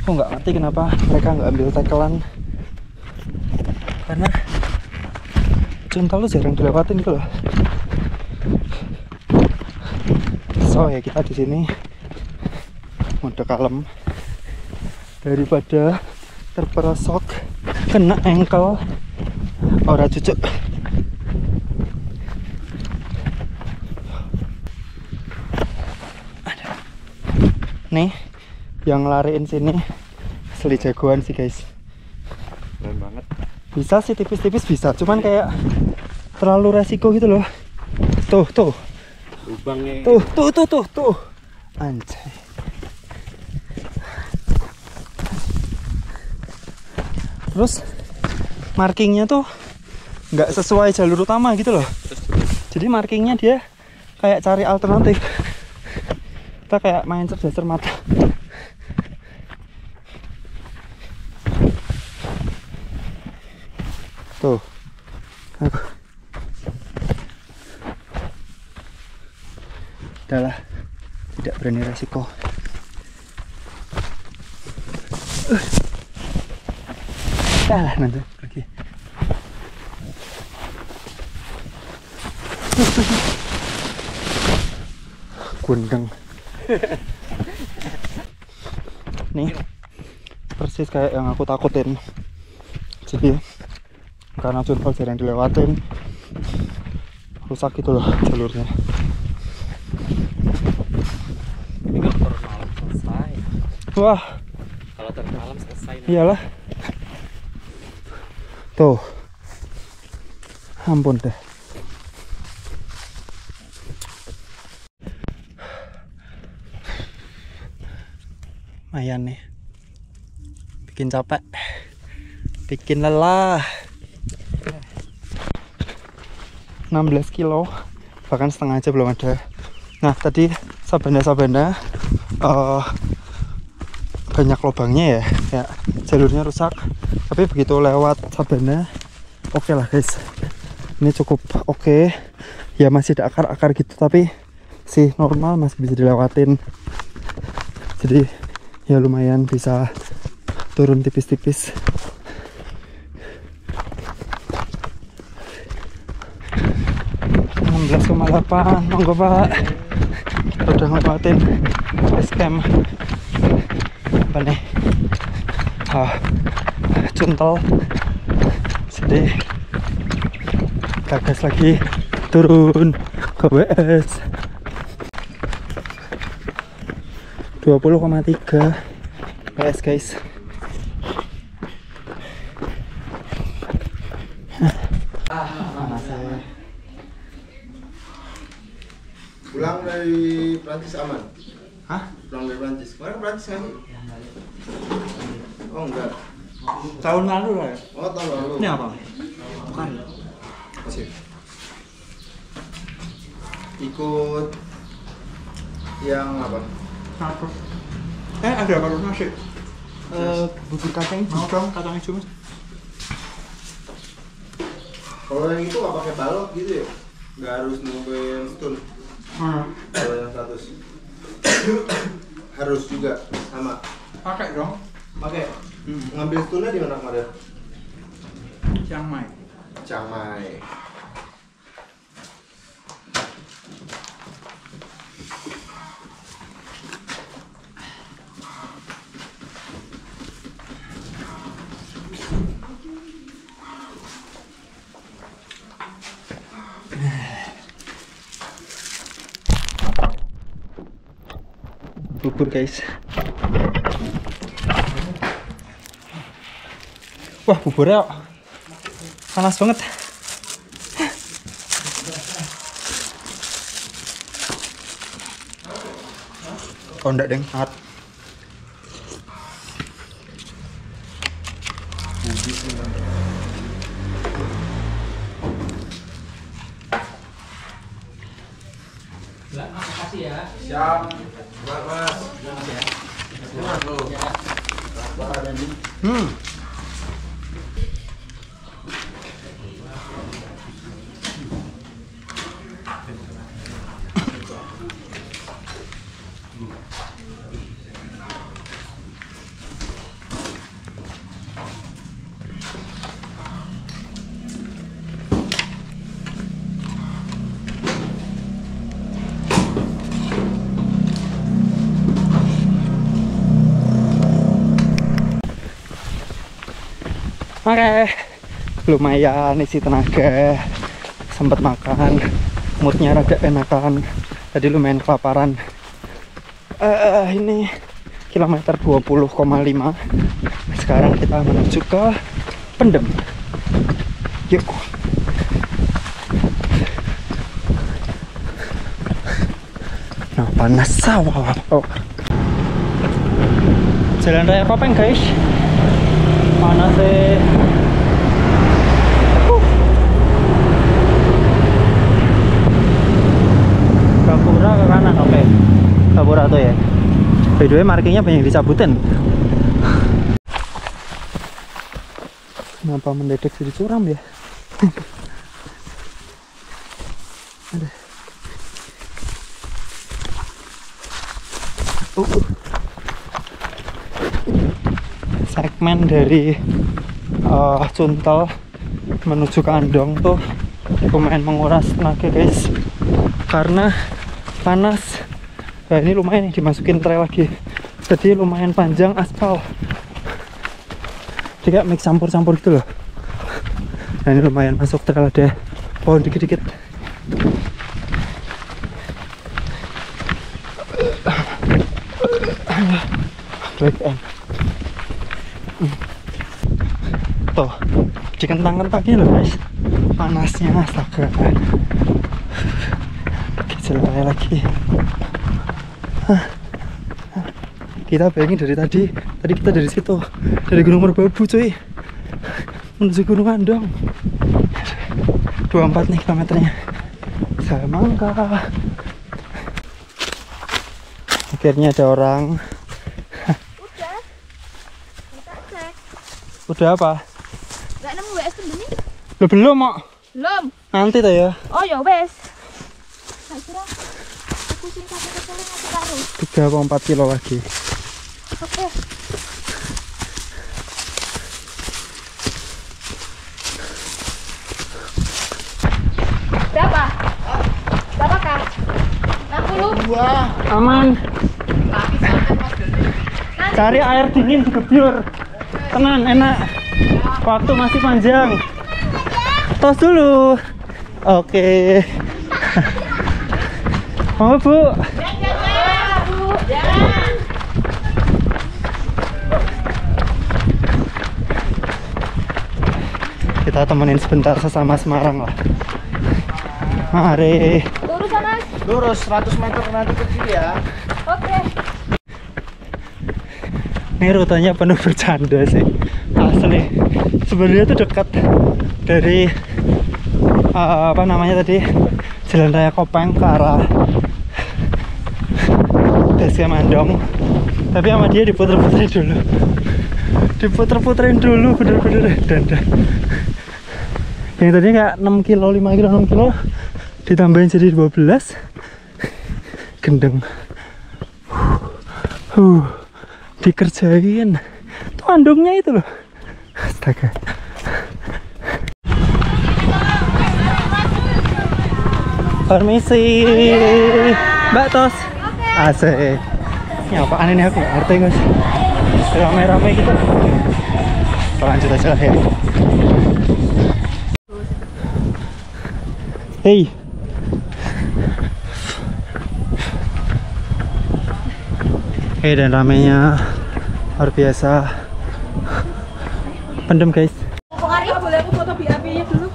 A: Aku nggak ngerti kenapa mereka nggak ambil takelan, karena Cuntel tuh jarang dilewatin gitu loh. So ya kita di sini mode kalem daripada terperosok kena engkel ora cucuk. Nih yang lariin sini asli jagoan sih guys. Keren banget. Bisa sih tipis-tipis bisa, cuman kayak terlalu resiko gitu loh. Tuh lubangnya. Tuh anjay. Terus markingnya tuh nggak sesuai jalur utama gitu loh. Jadi markingnya dia kayak cari alternatif. Kita kayak main cerdas cermat. Tuh aku udahlah, tidak berani resiko. Nanti pergi. Gundeng. Nih persis kayak yang aku takutin. Jadi karena Cuntel jarang dilewatin, rusak gitu loh jalurnya.
G: Ini kalau turun malam selesai.
A: Wah,
G: Kalau turun malam selesai.
A: iyalah. Tuh, ampun deh. Lumayan nih, bikin capek, bikin lelah. 16 kilo, bahkan setengah aja belum ada. Nah tadi sabana banyak lubangnya ya, jalurnya rusak. Tapi begitu lewat sabana, oke lah guys. Ini cukup oke. Ya masih ada akar-akar gitu, tapi sih normal, masih bisa dilewatin. Jadi ya lumayan bisa turun tipis-tipis. .8, monggo pak. Kita udah ngelewatin base camp apa nih, Cuntel. Jadi gagas lagi turun ke WS 20,3 WS guys.
D: Pulang dari Prancis aman?
A: Hah?
D: Pulang dari Prancis? Kemarin Prancis kan? Oh enggak.
A: Tahun lalu lah ya.
D: Oh tahun lalu.
A: Ini apa? Bukan.
D: Ikut yang apa?
A: Ada apa nasi?
D: Bubur kacang hijau.
A: Mau dong kacang hijau Mas.
H: Kalau yang itu nggak pakai balok gitu ya? Nggak harus nungguin stun. Kalau yang 100 harus juga sama.
A: Pakai dong.
H: Pakai. Ngambil stunnya di mana kemarin?
A: Chiang Mai.
H: Chiang Mai.
A: Bubur guys. Wah buburnya panas banget. Oh enggak deng, hangat.
H: Siap. Mas.
A: Oke, lumayan isi tenaga, sempat makan, moodnya rada enakan, tadi lumayan kelaparan. Ini kilometer 20,5. Sekarang kita menuju ke Pendem. Yuk. Nah, panas sawah. Oh. Jalan raya Kopeng guys. Panas sih. Gapura ke kanan, oke. Gapura tuh ya. By the way, markingnya banyak dicabutin. Kenapa mendadak jadi curam ya? Ada. Segmen dari Cuntel menuju ke Andong tuh lumayan menguras tenaga guys, karena panas. Nah ini lumayan nih dimasukin trail lagi, jadi lumayan panjang aspal, jadi kayak mix campur-campur gitu loh. Nah ini lumayan masuk trail, ada pohon dikit-dikit. Tuh, dikentang-kentangnya loh guys, panasnya astaga. Oke, jalan lagi. Kita bayangin dari tadi kita dari situ, dari Gunung Merbabu cuy, menuju Gunung Andong. 24 nih kilometernya. Semangka. Akhirnya ada orang. Udah apa?
C: Gak nemu WS ini?
A: Lo belum mau?
C: Belum.
A: Nanti tuh ya.
C: Oh ya wes. Tak kira aku sing sampai ke sore ngasih karo.
A: 3 atau 4 kilo lagi.
C: Oke. Berapa? Berapa kak? 60?
A: Aman. Cari air dingin di gebyur. Tenang, enak. Waktu masih panjang. Tos dulu. Oke. Mau Bu? Kita temenin sebentar sesama Semarang lah. Mari.
C: Lurus sana.
D: Lurus 100 meter nanti ke kiri ya.
C: Oke.
A: Ini rutenya penuh bercanda sih, asli. Sebenarnya itu dekat dari apa namanya tadi, Jalan Raya Kopeng ke arah basecamp Andong. Tapi sama dia diputer-puterin dulu. Diputer-puterin dulu bener-bener dan yang tadinya kayak 6 kilo, 5 kilo, 6 kilo ditambahin jadi 12. Gendeng. Dikerjain. Tuh Andongnya itu loh. Astaga. Permisi. Mbak Tos. Asik. Ini apaan ini aku nggak ngerti guys. Rame-rame gitu. Lanjut aja lah ya. Hey. Hey, dan ramenya luar biasa. Pendem guys.
C: Boleh aku foto BAB-nya dulu?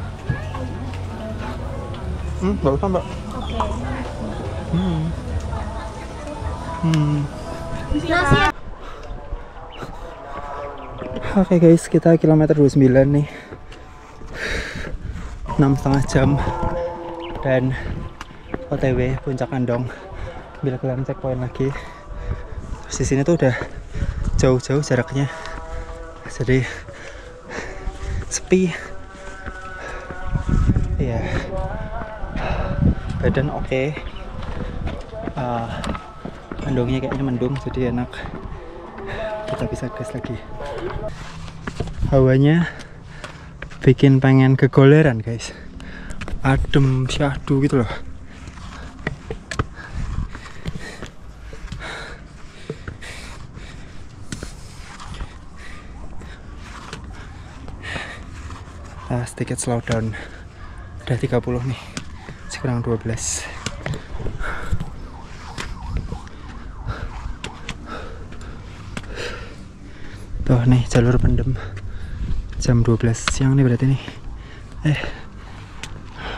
A: Nggak usah mbak. Oke guys, kita kilometer 29 nih. 6,5 jam dan OTW Puncak Andong. Bila kalian checkpoint lagi. Terus di sini tuh udah jauh-jauh jaraknya. Jadi sepi. Iya. Badan oke. Andongnya kayaknya mendung jadi enak. Kita bisa gas lagi. Hawanya bikin pengen kegoleran guys. Adem syahdu gitu loh. Sedikit slow down. Udah 30 nih. Sekarang 12. Tuh nih jalur pendem. Jam 12 siang nih berarti nih.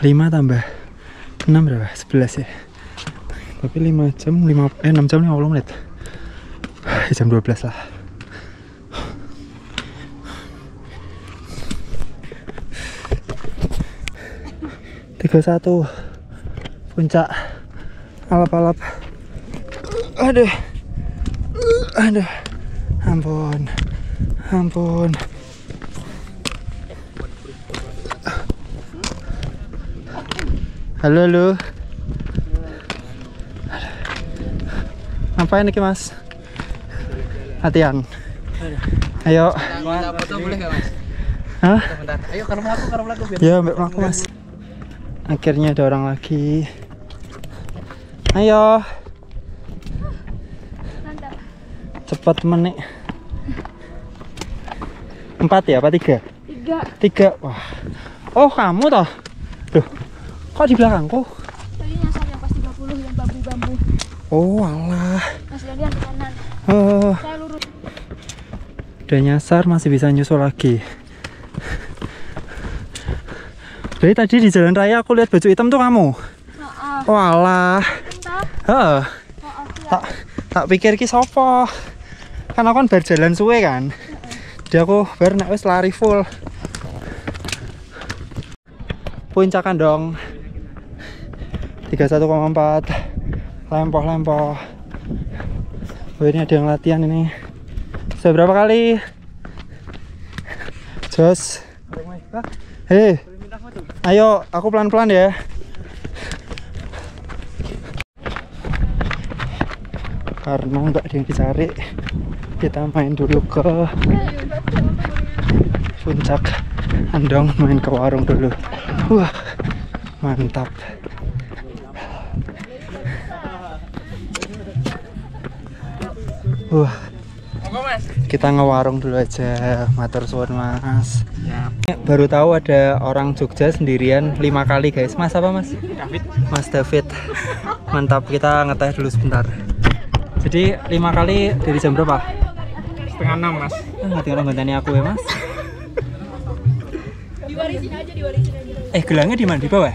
A: 5 tambah 6 berapa? 11 ya. Tapi 5 jam 6 jam 50 menit. Jam 12 lah. Satu puncak alap-alap. Aduh, ampun. Halo. Ngapain nih mas? Latihan. Ayo.
G: Foto boleh nggak mas?
A: Hah?
G: Ayo ke rumah aku biar.
A: Ya, mbak aku mas. Akhirnya ada orang lagi. Ayo. Cepat menik. 4 ya, apa 3? 3. Wah. Oh, kamu toh? Duh. Kok di belakangku?
C: Tadi nyasar yang pas 30 yang bambu-bambu.
A: Oh, alah.
C: Mas Danian ke kanan. Saya lurus.
A: Udah nyasar masih bisa nyusul lagi. Dari tadi di jalan raya aku lihat baju hitam tuh kamu. Walah. Tak pikir ki sopo. Kan aku kan berjalan suwe kan. Jadi aku baru nek wis lari full. Puncak Andong. 31,4. Lempoh. Oh, ini ada yang latihan ini. Seberapa kali? Jos. Hei. Ayo, aku pelan-pelan ya. Karena nggak ada yang dicari, kita main dulu ke Puncak Andong, main ke warung dulu. Wah, mantap. Kita ngewarung dulu aja, matur suwun mas. Baru tahu ada orang Jogja sendirian 5 kali guys. Mas apa mas?
G: David.
A: Mas David. Mantap, kita ngeteh dulu sebentar. Jadi 5 kali dari jam berapa?
G: 5:30 mas.
A: Ngerti orang gantani aku ya mas.
C: Diwarisin aja.
A: Gelangnya di mana? Di bawah?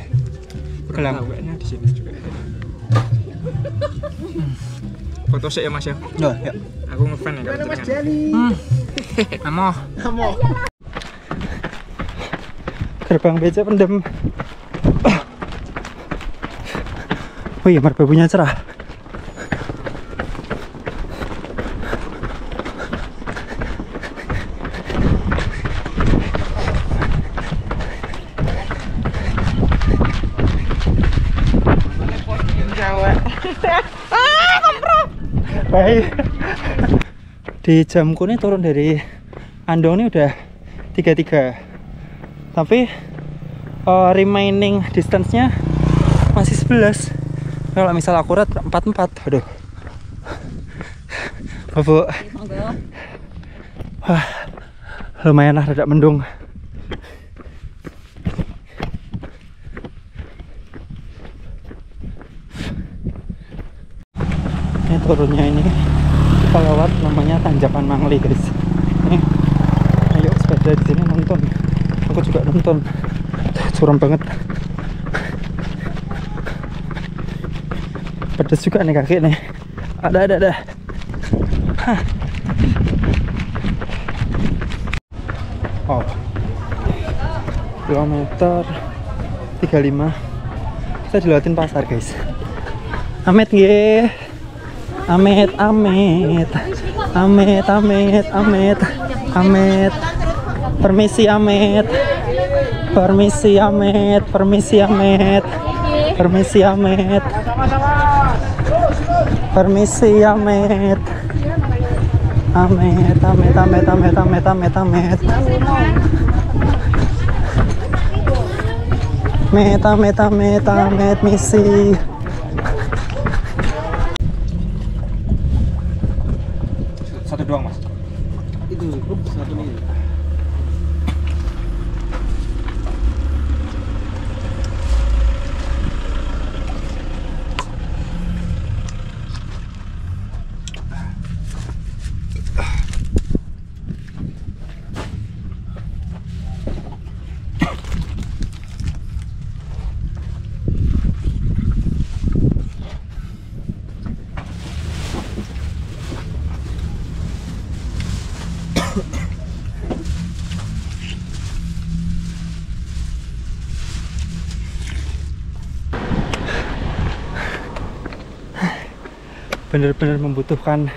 A: Gelang.
G: Kayaknya di sini juga. Foto sih ya mas ya.
A: Oh, ya.
G: Aku ngefan ya kalau jenengan. Amo.
A: Gerbang beca pendem. Oh iya, merbabunya cerah. Baik. Di jamku ini turun dari Andong ini udah 33. Tapi remaining distance-nya masih 11. Kalau misal akurat 44. Aduh. Bu. Wah. Lumayan lah rada mendung. Ini turunnya ini kita lewat namanya Tanjakan Mangli, guys. Nih, ayo sepeda di sini nonton. Aku juga nonton. Curam banget. Pedes juga nih kaki nih. Ada. Hah. Oh. Kilometer 35. Kita dilewatin pasar, guys. Amit nggih. Amit. Permisi Amit. Misi. Satu doang, Mas.
D: Itu satu nih.
A: Bener-bener membutuhkan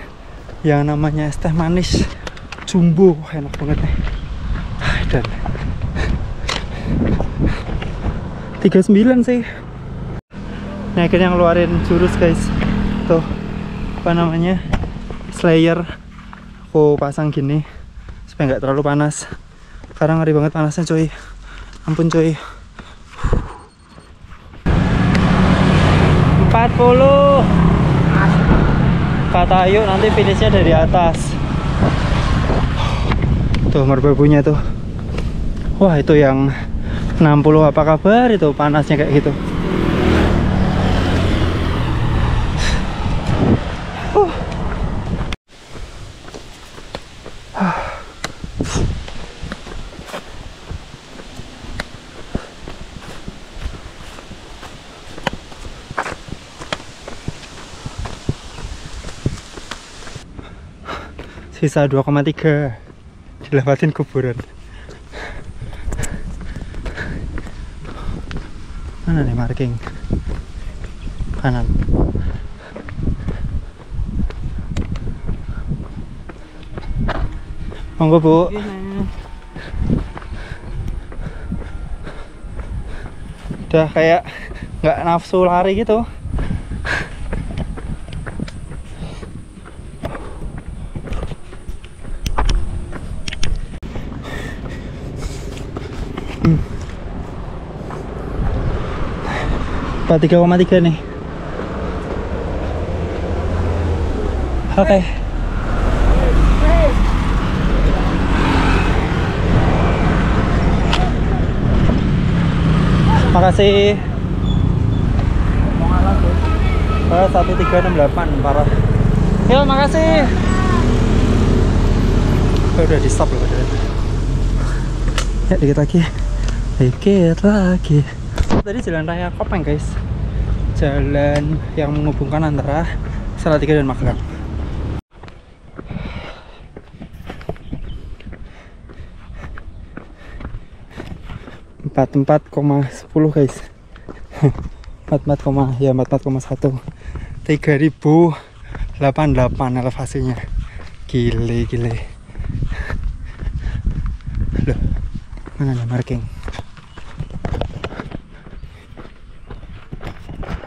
A: yang namanya es teh manis jumbo, enak banget nih. Dan 39 sih. Nah, akhirnya ngeluarin jurus, guys. Tuh apa namanya, Slayer. Aku pasang gini supaya nggak terlalu panas. Sekarang ngeri banget panasnya, coy. Ampun, coy. 40. Kata Ayu nanti finishnya dari atas. Tuh merbabunya tuh. Wah, itu yang 60 apa kabar itu panasnya kayak gitu. Sisa 2,3 dilewatin kuburan. Mana nih marking? Kanan. Monggo, Bu. Udah kayak nggak nafsu lari gitu. Pak 3,3 nih. Oke. Makasih. 1368 parah. Yo, makasih. Udah di stop loh padahal. Ya, dikit lagi. Tadi jalan raya Kopeng, guys. Jalan yang menghubungkan antara Salatiga dan Magelang. Empat 10, guys. 44,1. 3088 elevasinya. Gile. Loh, mana ada marking?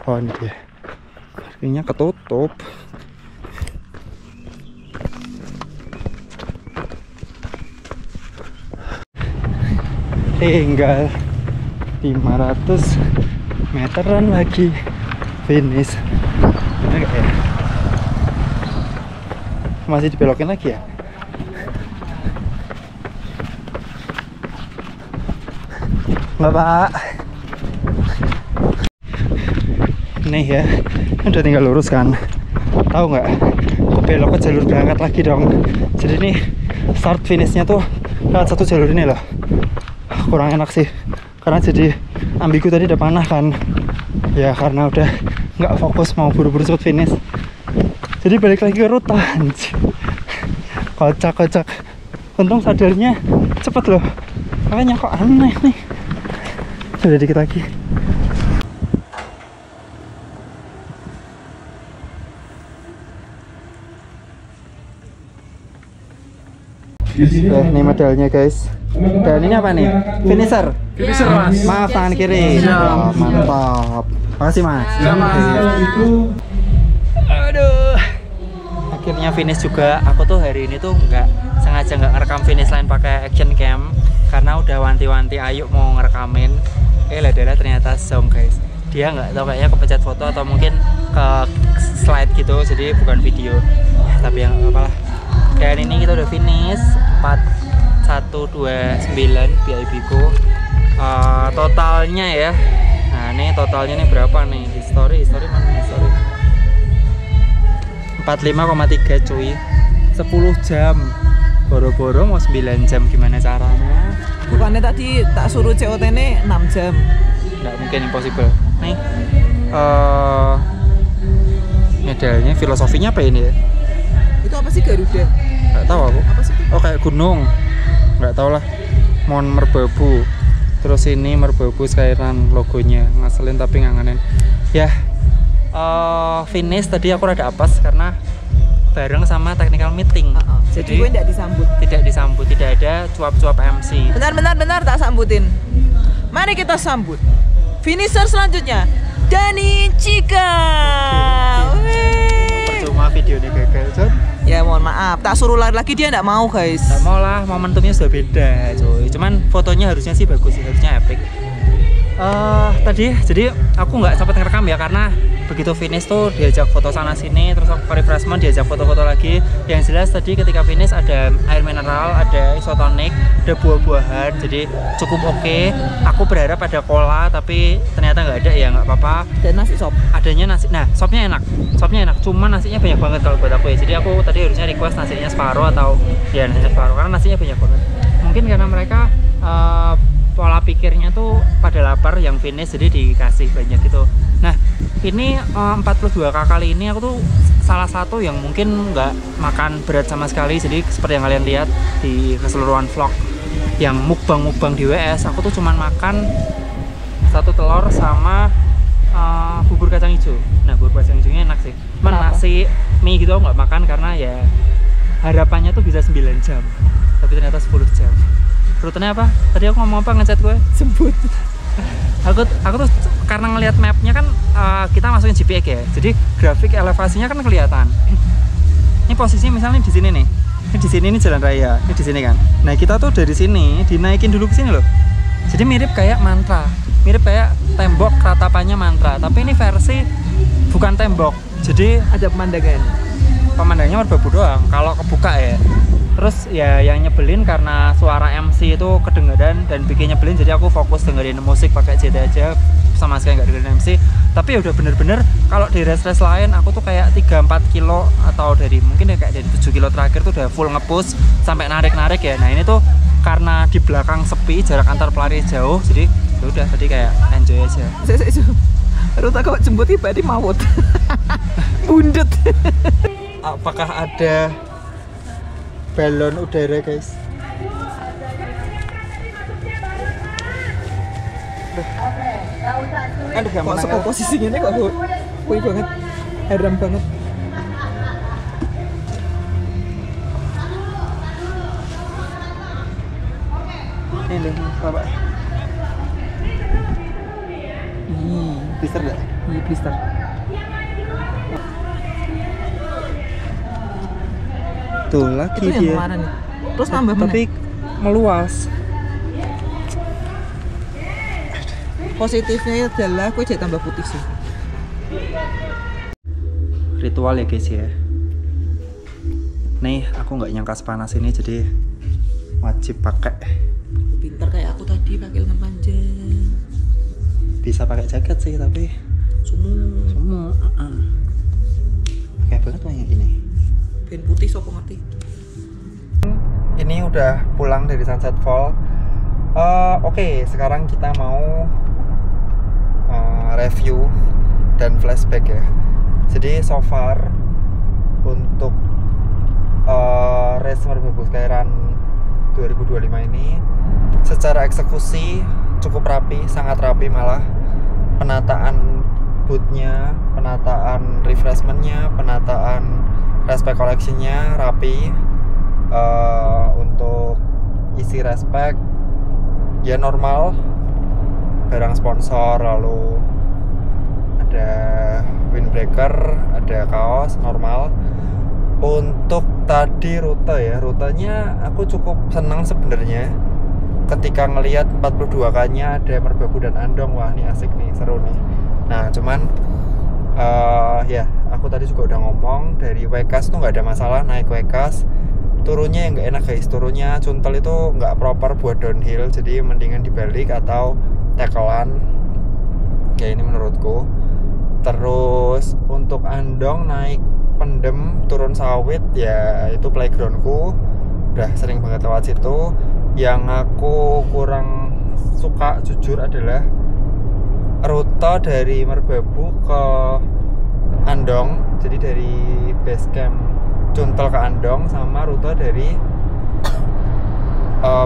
A: Oh, ini dia. Markingnya ketutup. Tinggal 500 meteran lagi finish. Bener gak ya? Masih dibelokin lagi ya? Nggak, Pak. Nih ya, udah tinggal lurus kan. Tahu nggak? Aku belok ke jalur berangkat lagi dong. Jadi nih start finishnya tuh lewat satu jalur ini loh. Kurang enak sih, karena jadi ambigu tadi udah panah kan. Ya karena udah nggak fokus mau buru-buru cepet finish. Jadi balik lagi ke rute. Kocak. Untung sadarnya cepet loh. Makanya kok aneh nih. Sudah dikit lagi. Ini medalnya guys. Dan ini apa nih? Finisher.
G: Finisher, Mas.
A: Maaf, tangan kiri. Oh, mantap. Makasih Mas. Aduh. Akhirnya finish juga. Aku tuh hari ini tuh sengaja nggak ngerekam finish line pakai action cam karena udah wanti-wanti Ayu mau ngerekamin. Adalah ternyata Zong guys. Dia nggak tahu kayaknya kepencet foto atau mungkin ke slide gitu, jadi bukan video. Tapi yang apalah. Dan ini kita udah finish 4129 BIP ku. Totalnya ya. Nah, ini totalnya nih berapa nih? History mana history? 45,3 cuy. 10 jam. Boro-boro mau 9 jam, gimana caranya?
B: Bukannya tadi tak suruh COT ini 6 jam.
A: Nggak mungkin, impossible. Nih medalnya, filosofinya apa ini ya?
B: Itu apa sih Garuda?
A: Nggak tahu aku.
B: Apa sih?
A: Oh kayak gunung. Nggak tahu lah. Mon Merbabu. Terus ini Merbabu Skyrun logonya. Ngaselin tapi ngangenin. Ya. Finish tadi aku rada apes karena bareng sama technical meeting.
B: Jadi gue tidak disambut.
A: Tidak disambut, tidak ada cuap-cuap MC.
B: Benar tak sambutin. Mari kita sambut finisher selanjutnya, Dani Cika.
A: Percuma videonya gagal, John.
B: Ya mohon maaf, tak suruh lari lagi dia nggak mau guys.
A: Nggak mau lah, momentumnya sudah beda coy. Cuman fotonya harusnya sih bagus, harusnya epic. Tadi jadi aku nggak sempat ngerekam ya karena begitu finish tuh diajak foto sana sini, terus aku refreshment diajak foto-foto lagi. Yang jelas tadi ketika finish ada air mineral, ada isotonik, ada buah-buahan, jadi cukup oke. Aku berharap ada cola tapi ternyata nggak ada, ya nggak apa-apa.
B: Dan nasi sop.
A: Adanya nasi, nah sopnya enak, cuman nasinya banyak banget kalau buat aku ya. Jadi aku tadi harusnya request nasinya separuh atau ya nasinya separuh karena nasinya banyak banget. Mungkin karena mereka pola pikirnya tuh pada lapar yang finish jadi dikasih banyak gitu. Nah ini 42K kali ini aku tuh salah satu yang mungkin nggak makan berat sama sekali. Jadi seperti yang kalian lihat di keseluruhan vlog yang mukbang di WS, aku tuh cuman makan 1 telur sama bubur kacang hijau. Nah bubur kacang hijaunya enak sih. Nasi mie gitu aku nggak makan karena ya harapannya tuh bisa 9 jam tapi ternyata 10 jam. Rutenya apa? Tadi aku ngomong apa, ngechat gue? Sebut. aku tuh karena ngelihat mapnya kan kita masukin GPX ya, jadi grafik elevasinya kan kelihatan. Ini posisinya misalnya di sini nih, ini di sini ini jalan raya, ini di sini kan. Nah kita tuh dari sini dinaikin dulu ke sini loh. Jadi mirip kayak mantra, mirip kayak tembok ratapannya mantra, tapi ini versi bukan tembok. Jadi
B: ada pemandangan.
A: Pemandangannya Merbabu doang. Kalau kebuka ya. Terus ya yang nyebelin karena suara MC itu kedengeran dan bikin nyebelin, jadi aku fokus dengerin musik pakai JT aja, sama sekali nggak dengerin MC. Tapi ya udah bener-bener kalau di race lain aku tuh kayak 3-4 kilo atau dari mungkin ya kayak dari 7 kilo terakhir tuh udah full nge-push sampai narik-narik ya. Nah ini tuh karena di belakang sepi, jarak antar pelari jauh, jadi ya udah tadi kayak enjoy aja.
B: Ruta kok jemput tiba di mawut. Bundet.
A: Apakah ada balon udara guys? Aduh,
B: kok sepo posisinya nih kok wih banget, heran banget.
A: Ini bapak. Blister gak?
B: Iya blister.
A: Tuh lagi
B: itu
A: dia.
B: Yang mana nih? Terus tambah
A: tapi meluas.
B: Positifnya adalah aku jadi tambah putih sih.
A: Ritual ya guys ya. Nih aku nggak nyangka sepanas ini, jadi wajib pakai.
B: Pintar kayak aku tadi pakai lengan panjang.
A: Bisa pakai jaket sih tapi semua kayak banget kayak ini.
B: Ben putih sopo ngerti.
A: Ini udah pulang dari Sunset Fall. Oke, sekarang kita mau review dan flashback ya. Jadi so far untuk race Merbabu Skyrun 2025 ini secara eksekusi cukup rapi, sangat rapi malah. Penataan bootnya, penataan refreshmentnya, penataan respect collectionnya rapi. Untuk isi respect ya normal, barang sponsor, lalu ada windbreaker, ada kaos normal. Untuk tadi rute ya, rutenya aku cukup senang sebenarnya ketika ngelihat 42K-nya ada Merbabu dan Andong. Wah ini asik nih, seru nih. Nah cuman ya aku tadi juga udah ngomong, dari Wekas tuh nggak ada masalah naik Wekas. Turunnya yang nggak enak guys, turunnya Cuntel itu nggak proper buat downhill, jadi mendingan dibalik atau tackle-an ya ini menurutku. Terus untuk Andong naik Pendem turun Sawit ya itu playgroundku, udah sering banget lewat situ. Yang aku kurang suka jujur adalah rute dari Merbabu ke Andong, jadi dari base camp Cuntel ke Andong, sama rute dari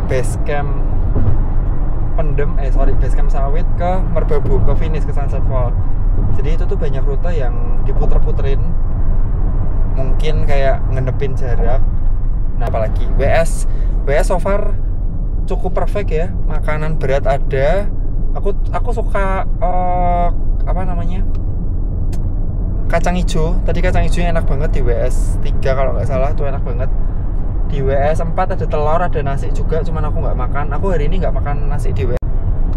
A: base camp Pendem base camp Sawit ke Merbabu, ke finish, ke Sunset Fall. Jadi itu tuh banyak rute yang diputer-puterin, mungkin kayak ngenepin jarak. Nah apalagi WS so far cukup perfect ya, makanan berat ada. Aku suka apa namanya, kacang hijau. Tadi kacang hijaunya enak banget di WS 3 kalau nggak salah, tuh enak banget. Di WS 4 ada telur, ada nasi juga, cuman aku nggak makan. Aku hari ini nggak makan nasi di WS.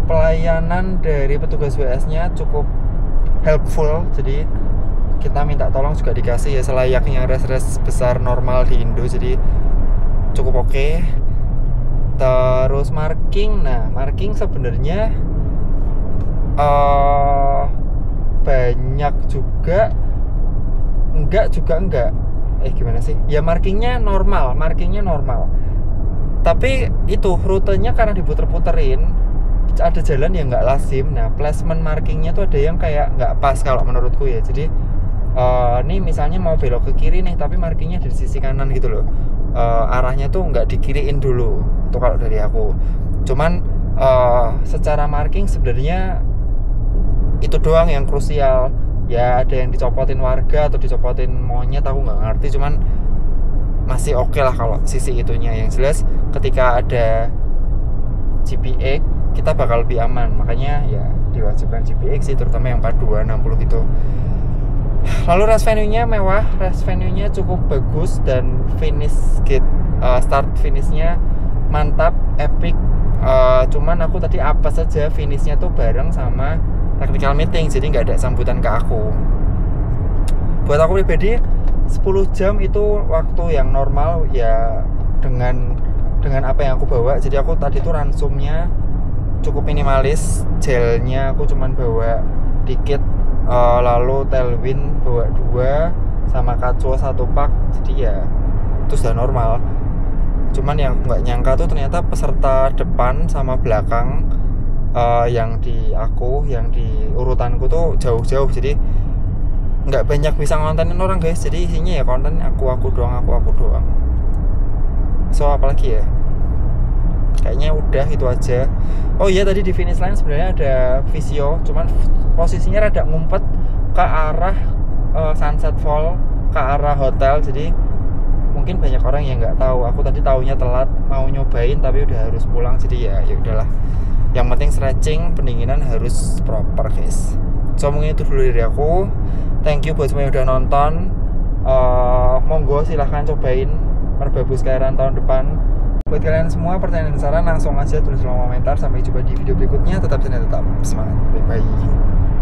A: Pelayanan dari petugas WS-nya cukup helpful, jadi kita minta tolong juga dikasih ya, selayaknya race-race besar normal di Indo, jadi cukup oke. Terus marking, nah marking sebenarnya banyak juga enggak gimana sih ya, markingnya normal, tapi itu rutenya karena diputer-puterin, ada jalan yang nggak lazim. Nah placement markingnya tuh ada yang kayak nggak pas kalau menurutku ya. Jadi nih misalnya mau belok ke kiri nih, tapi markingnya di sisi kanan gitu loh, arahnya tuh nggak dikiriin dulu, itu kalau dari aku. Cuman secara marking sebenarnya itu doang yang krusial ya. Ada yang dicopotin warga atau dicopotin monyet, aku nggak ngerti, cuman masih oke lah kalau sisi itunya. Yang jelas ketika ada GPX kita bakal lebih aman, makanya ya diwajibkan GPX sih, terutama yang 42 60 gitu. Lalu race venue-nya mewah, race venue-nya cukup bagus, dan finish gate start finishnya mantap, epic. Cuman aku tadi apa saja finishnya tuh bareng sama technical meeting, jadi nggak ada sambutan ke aku. Buat aku pribadi 10 jam itu waktu yang normal ya, dengan apa yang aku bawa. Jadi aku tadi tuh ransumnya cukup minimalis, gelnya aku cuman bawa dikit, lalu tailwind bawa 2 sama kaco 1 pak, jadi ya itu sudah normal. Cuman yang nggak nyangka tuh ternyata peserta depan sama belakang, yang di urutanku tuh jauh-jauh, jadi nggak banyak bisa ngontenin orang guys. Jadi isinya ya konten aku doang. So apalagi ya, kayaknya udah itu aja. Oh iya, tadi di finish line sebenarnya ada visio, cuman posisinya rada ngumpet ke arah Sunset Fall, ke arah hotel. Jadi mungkin banyak orang yang nggak tahu. Aku tadi taunya telat, mau nyobain tapi udah harus pulang. Jadi ya udahlah. Yang penting stretching, pendinginan harus proper guys. So mungkin itu dulu dari aku. Thank you buat semua yang udah nonton. Monggo silahkan cobain Merbabu Skyrun tahun depan. Buat kalian semua pertanyaan dan saran langsung aja tulis di kolom komentar. Sampai jumpa di video berikutnya. Tetap semangat. Bye bye.